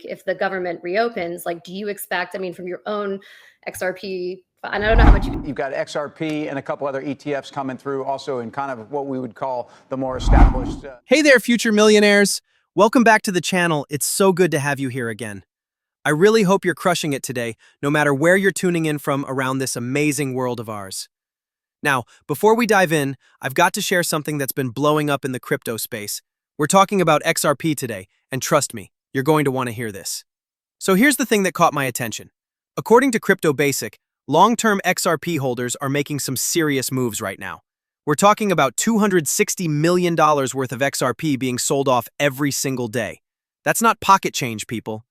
if the government reopens, like, do you expect, I mean, from your own XRP, and I don't know how much you've got XRP and a couple other ETFs coming through also in kind of what we would call the more established. Hey there, future millionaires. Welcome back to the channel. It's so good to have you here again. I really hope you're crushing it today, no matter where you're tuning in from around this amazing world of ours. Now, before we dive in, I've got to share something that's been blowing up in the crypto space. We're talking about XRP today, and trust me, you're going to want to hear this. So here's the thing that caught my attention. According to Crypto Basic, long-term XRP holders are making some serious moves right now. We're talking about $260 million worth of XRP being sold off every single day. That's not pocket change, people.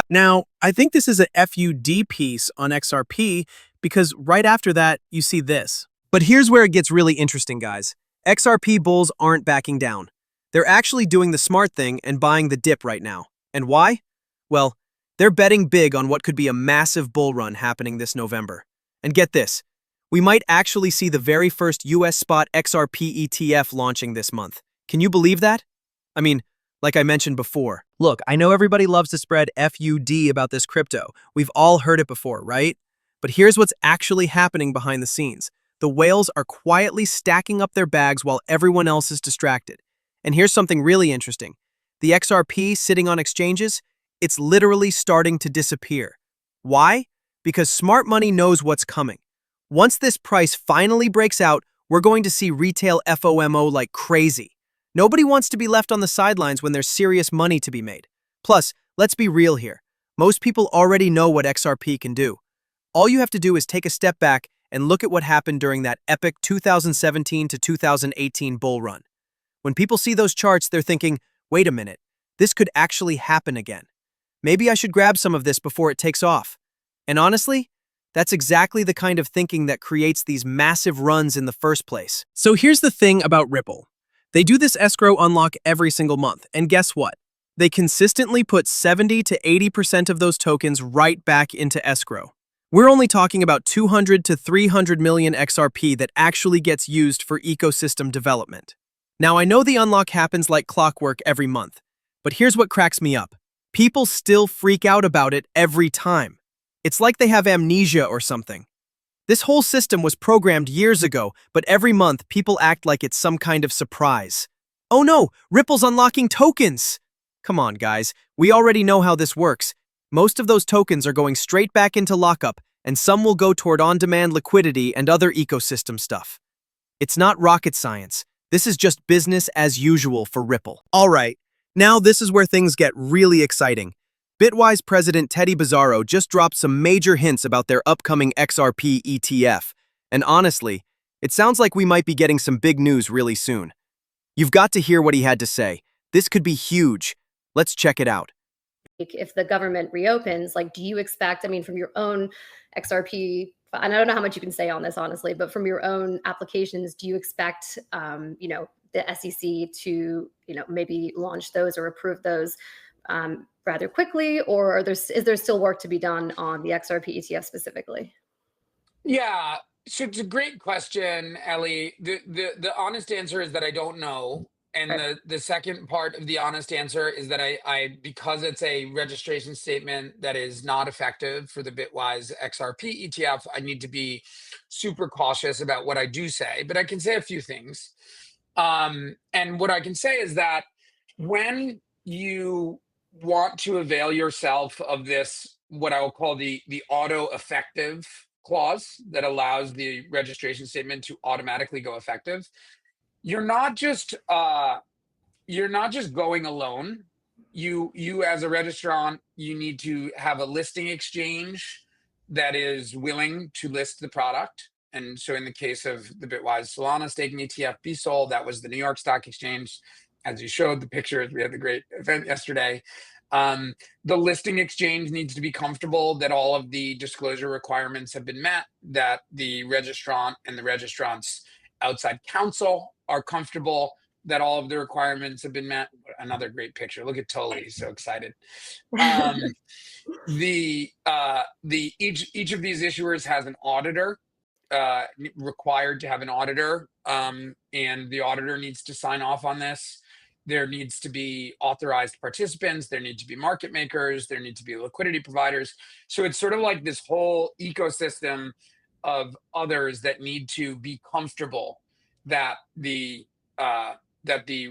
Now, I think this is a FUD piece on XRP because right after that, you see this. But here's where it gets really interesting, guys. XRP bulls aren't backing down. They're actually doing the smart thing and buying the dip right now. And why? Well, they're betting big on what could be a massive bull run happening this November. And get this, we might actually see the very first US spot XRP ETF launching this month. Can you believe that? I mean, like I mentioned before. Look, I know everybody loves to spread FUD about this crypto. We've all heard it before, right? But here's what's actually happening behind the scenes. The whales are quietly stacking up their bags while everyone else is distracted. And here's something really interesting. The XRP sitting on exchanges, it's literally starting to disappear. Why? Because smart money knows what's coming. Once this price finally breaks out, we're going to see retail FOMO like crazy. Nobody wants to be left on the sidelines when there's serious money to be made. Plus, let's be real here. Most people already know what XRP can do. All you have to do is take a step back and look at what happened during that epic 2017 to 2018 bull run. When people see those charts, they're thinking, wait a minute, this could actually happen again. Maybe I should grab some of this before it takes off. And honestly, that's exactly the kind of thinking that creates these massive runs in the first place. So here's the thing about Ripple. They do this escrow unlock every single month, and guess what? They consistently put 70 to 80% of those tokens right back into escrow. We're only talking about 200 to 300 million XRP that actually gets used for ecosystem development. Now, I know the unlock happens like clockwork every month, but here's what cracks me up. People still freak out about it every time. It's like they have amnesia or something. This whole system was programmed years ago, but every month people act like it's some kind of surprise. Oh no, Ripple's unlocking tokens! Come on, guys, we already know how this works. Most of those tokens are going straight back into lockup, and some will go toward on-demand liquidity and other ecosystem stuff. It's not rocket science. This is just business as usual for Ripple. All right, now this is where things get really exciting. Bitwise President Teddy Bizzaro just dropped some major hints about their upcoming XRP ETF. And honestly, it sounds like we might be getting some big news really soon. You've got to hear what he had to say. This could be huge. Let's check it out. if the government reopens, like, do you expect, I mean, from your own XRP, and I don't know how much you can say on this, honestly, but from your own applications, do you expect, the SEC to, maybe launch those or approve those rather quickly, or is there still work to be done on the XRP ETF specifically? Yeah, so it's a great question, Ellie. The honest answer is that I don't know. And Right. the second part of the honest answer is that I because it's a registration statement that is not effective for the Bitwise XRP ETF, I need to be super cautious about what I do say, but I can say a few things. And what I can say is that when you want to avail yourself of this, what I will call the auto effective clause that allows the registration statement to automatically go effective, you're not just going alone. You as a registrant, you need to have a listing exchange that is willing to list the product. And so in the case of the Bitwise Solana staking ETF BSOL, that was the New York Stock Exchange. As you showed the pictures, we had the great event yesterday. The listing exchange needs to be comfortable that all of the disclosure requirements have been met, that the registrant and the registrant's outside counsel are comfortable that all of the requirements have been met. Another great picture. Look at Toli, he's so excited. Each of these issuers has an auditor, required to have an auditor, and the auditor needs to sign off on this. there needs to be authorized participants, there need to be market makers, there need to be liquidity providers. So it's sort of like this whole ecosystem of others that need to be comfortable that the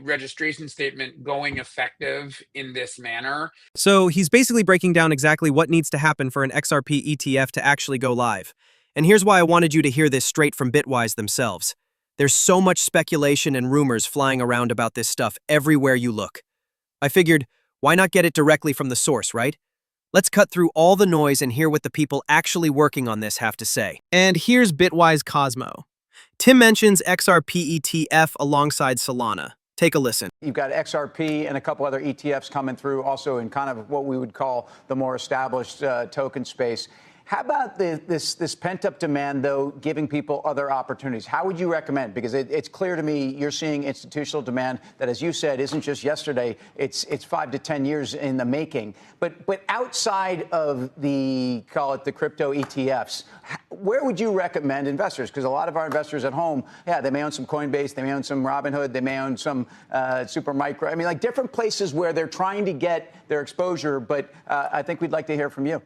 registration statement going effective in this manner. So he's basically breaking down exactly what needs to happen for an XRP ETF to actually go live. And here's why I wanted you to hear this straight from Bitwise themselves. There's so much speculation and rumors flying around about this stuff everywhere you look. I figured, why not get it directly from the source, right? Let's cut through all the noise and hear what the people actually working on this have to say. And here's Bitwise Cosmo. Tim mentions XRP ETF alongside Solana. Take a listen. You've got XRP and a couple other ETFs coming through, also in kind of what we would call the more established token space. How about this pent-up demand, though, giving people other opportunities? How would you recommend? Because it's clear to me you're seeing institutional demand that, as you said, isn't just yesterday. It's 5 to 10 years in the making. But outside of call it the crypto ETFs, where would you recommend investors? Because a lot of our investors at home, yeah, they may own some Coinbase, they may own some Robinhood, they may own some Supermicro. I mean, like different places where they're trying to get their exposure. But I think we'd like to hear from you.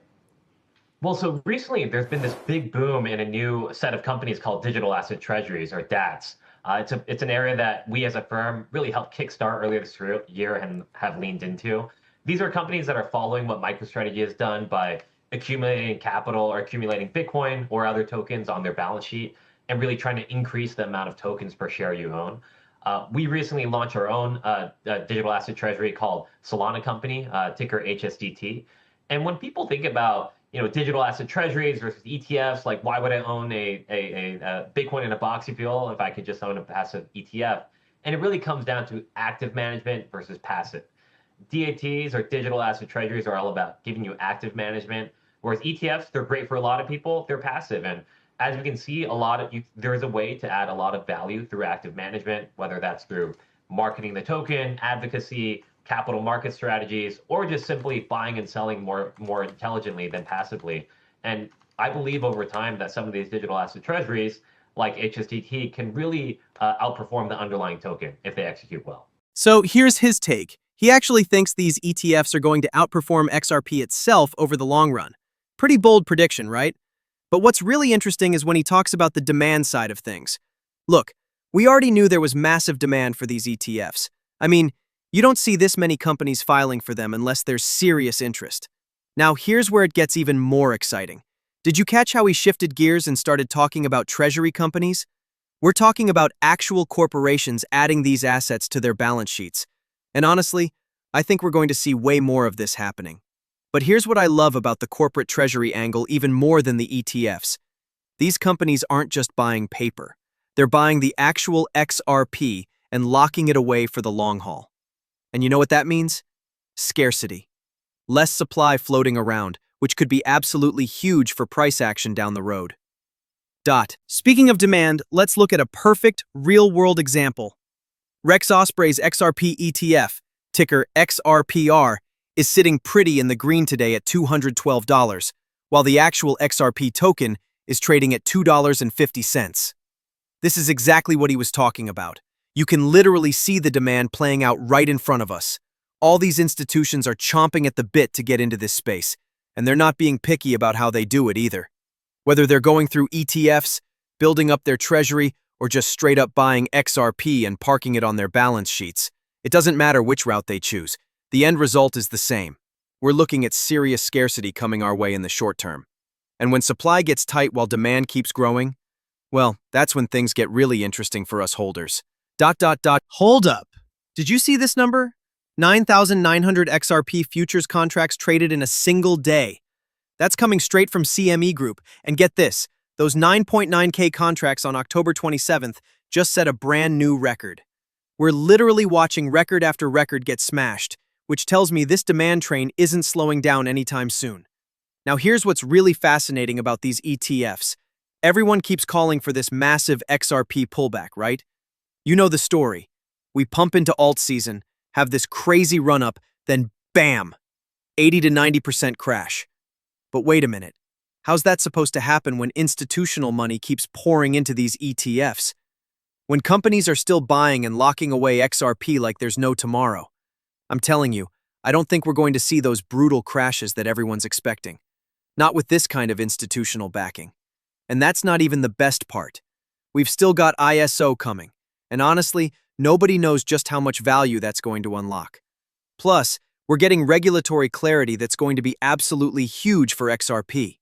Well, so recently there's been this big boom in a new set of companies called digital asset treasuries, or DATs. It's an area that we as a firm really helped kickstart earlier this year and have leaned into. These are companies that are following what MicroStrategy has done by accumulating capital or accumulating Bitcoin or other tokens on their balance sheet and really trying to increase the amount of tokens per share you own. We recently launched our own digital asset treasury called Solana Company, ticker HSDT. And when people think about digital asset treasuries versus ETFs, like why would I own a Bitcoin in a box, if you will, if I could just own a passive ETF? And it really comes down to active management versus passive. DATs, or digital asset treasuries, are all about giving you active management, whereas ETFs, they're great for a lot of people, they're passive. And as we can see, there is a way to add a lot of value through active management, whether that's through marketing the token, advocacy, capital market strategies, or just simply buying and selling more intelligently than passively. And I believe over time that some of these digital asset treasuries, like HSDT, can really outperform the underlying token if they execute well. So here's his take. He actually thinks these ETFs are going to outperform XRP itself over the long run. Pretty bold prediction, right? But what's really interesting is when he talks about the demand side of things. Look, we already knew there was massive demand for these ETFs. I mean, you don't see this many companies filing for them unless there's serious interest. Now, here's where it gets even more exciting. Did you catch how he shifted gears and started talking about treasury companies? We're talking about actual corporations adding these assets to their balance sheets. And honestly, I think we're going to see way more of this happening. But here's what I love about the corporate treasury angle even more than the ETFs. These companies aren't just buying paper. They're buying the actual XRP and locking it away for the long haul. And you know what that means? Scarcity. Less supply floating around, which could be absolutely huge for price action down the road. Speaking of demand, let's look at a perfect, real-world example. Rex Osprey's XRP ETF, ticker XRPR, is sitting pretty in the green today at $212, while the actual XRP token is trading at $2.50. This is exactly what he was talking about. You can literally see the demand playing out right in front of us. All these institutions are chomping at the bit to get into this space, and they're not being picky about how they do it either. Whether they're going through ETFs, building up their treasury, or just straight up buying XRP and parking it on their balance sheets, it doesn't matter which route they choose. The end result is the same. We're looking at serious scarcity coming our way in the short term. And when supply gets tight while demand keeps growing, well, that's when things get really interesting for us holders. Hold up. Did you see this number? 9,900 XRP futures contracts traded in a single day. That's coming straight from CME Group. And get this, those 9.9K contracts on October 27th just set a brand new record. We're literally watching record after record get smashed, which tells me this demand train isn't slowing down anytime soon. Now here's what's really fascinating about these ETFs. Everyone keeps calling for this massive XRP pullback, right? You know the story. We pump into alt season, have this crazy run-up, then bam, 80 to 90% crash. But wait a minute. How's that supposed to happen when institutional money keeps pouring into these ETFs? When companies are still buying and locking away XRP like there's no tomorrow. I'm telling you, I don't think we're going to see those brutal crashes that everyone's expecting. Not with this kind of institutional backing. And that's not even the best part. We've still got ISO coming, and honestly, nobody knows just how much value that's going to unlock. Plus, we're getting regulatory clarity that's going to be absolutely huge for XRP.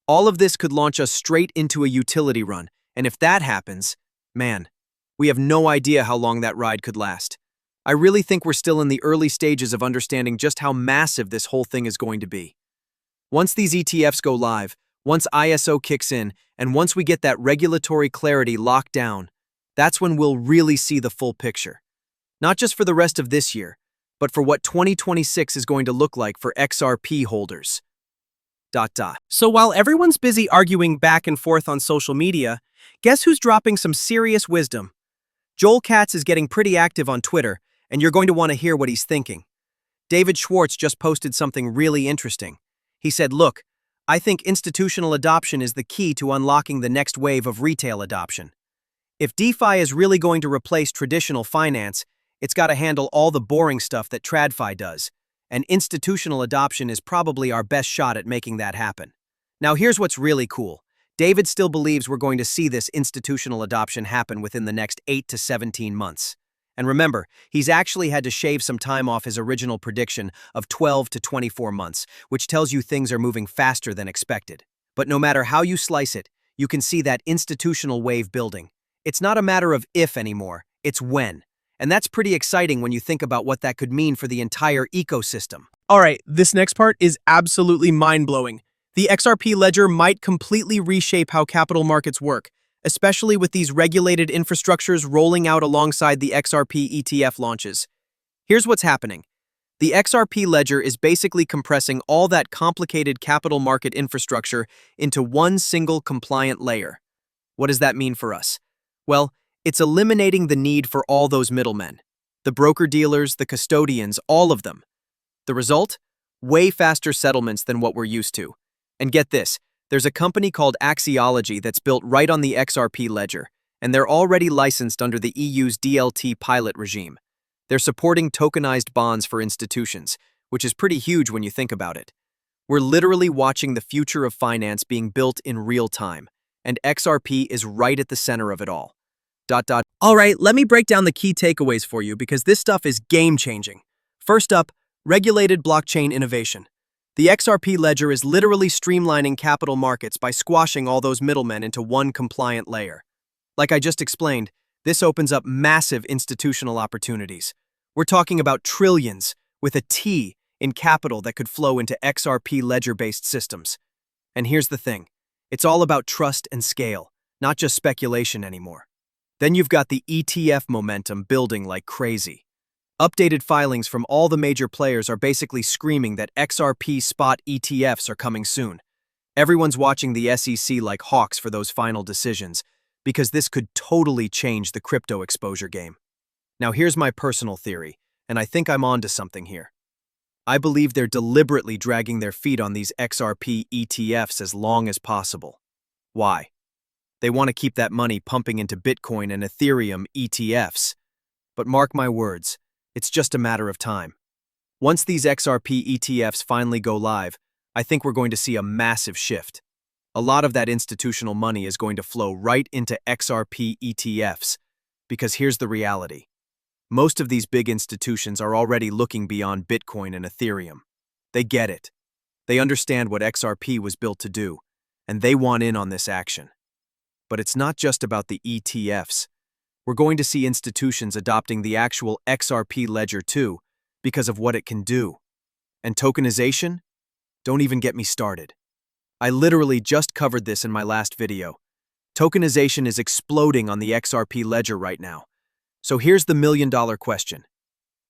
All of this could launch us straight into a utility run, and if that happens, man, we have no idea how long that ride could last. I really think we're still in the early stages of understanding just how massive this whole thing is going to be. Once these ETFs go live, once ISO kicks in, and once we get that regulatory clarity locked down, that's when we'll really see the full picture. Not just for the rest of this year, but for what 2026 is going to look like for XRP holders. So while everyone's busy arguing back and forth on social media, guess who's dropping some serious wisdom? Joel Katz is getting pretty active on Twitter, and you're going to want to hear what he's thinking. David Schwartz just posted something really interesting. He said, look, I think institutional adoption is the key to unlocking the next wave of retail adoption. If DeFi is really going to replace traditional finance, it's got to handle all the boring stuff that TradFi does, and institutional adoption is probably our best shot at making that happen. Now here's what's really cool. David still believes we're going to see this institutional adoption happen within the next 8 to 17 months. And remember, he's actually had to shave some time off his original prediction of 12 to 24 months, which tells you things are moving faster than expected. But no matter how you slice it, you can see that institutional wave building. It's not a matter of if anymore, it's when. And that's pretty exciting when you think about what that could mean for the entire ecosystem. All right, this next part is absolutely mind-blowing. The XRP Ledger might completely reshape how capital markets work, especially with these regulated infrastructures rolling out alongside the XRP ETF launches. Here's what's happening. The XRP Ledger is basically compressing all that complicated capital market infrastructure into one single compliant layer. What does that mean for us? Well, it's eliminating the need for all those middlemen. The broker-dealers, the custodians, all of them. The result? Way faster settlements than what we're used to. And get this, there's a company called Axiology that's built right on the XRP Ledger, and they're already licensed under the EU's DLT pilot regime. They're supporting tokenized bonds for institutions, which is pretty huge when you think about it. We're literally watching the future of finance being built in real time, and XRP is right at the center of it all. All right, let me break down the key takeaways for you because this stuff is game-changing. First up, regulated blockchain innovation. The XRP Ledger is literally streamlining capital markets by squashing all those middlemen into one compliant layer. Like I just explained, this opens up massive institutional opportunities. We're talking about trillions, with a T, in capital that could flow into XRP Ledger-based systems. And here's the thing, it's all about trust and scale, not just speculation anymore. Then you've got the ETF momentum building like crazy. Updated filings from all the major players are basically screaming that XRP spot ETFs are coming soon. Everyone's watching the SEC like hawks for those final decisions, because this could totally change the crypto exposure game. Now here's my personal theory, and I think I'm onto something here. I believe they're deliberately dragging their feet on these XRP ETFs as long as possible. Why? They want to keep that money pumping into Bitcoin and Ethereum ETFs. But mark my words, it's just a matter of time. Once these XRP ETFs finally go live, I think we're going to see a massive shift. A lot of that institutional money is going to flow right into XRP ETFs, because here's the reality. Most of these big institutions are already looking beyond Bitcoin and Ethereum. They get it. They understand what XRP was built to do, and they want in on this action. But it's not just about the ETFs. We're going to see institutions adopting the actual XRP Ledger too, because of what it can do. And tokenization? Don't even get me started. I literally just covered this in my last video. Tokenization is exploding on the XRP Ledger right now. So here's the million-dollar question.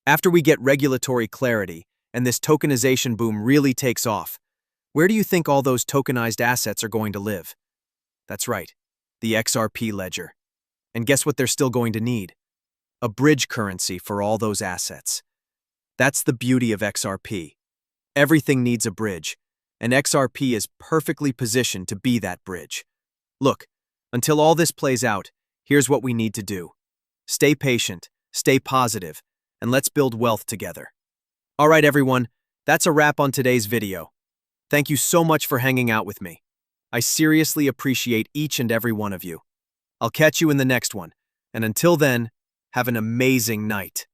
After we get regulatory clarity and this tokenization boom really takes off, where do you think all those tokenized assets are going to live? That's right, the XRP Ledger. And guess what they're still going to need? A bridge currency for all those assets. That's the beauty of XRP. Everything needs a bridge, and XRP is perfectly positioned to be that bridge. Look, until all this plays out, here's what we need to do. Stay patient, stay positive, and let's build wealth together. All right, everyone, that's a wrap on today's video. Thank you so much for hanging out with me. I seriously appreciate each and every one of you. I'll catch you in the next one, and until then, have an amazing night.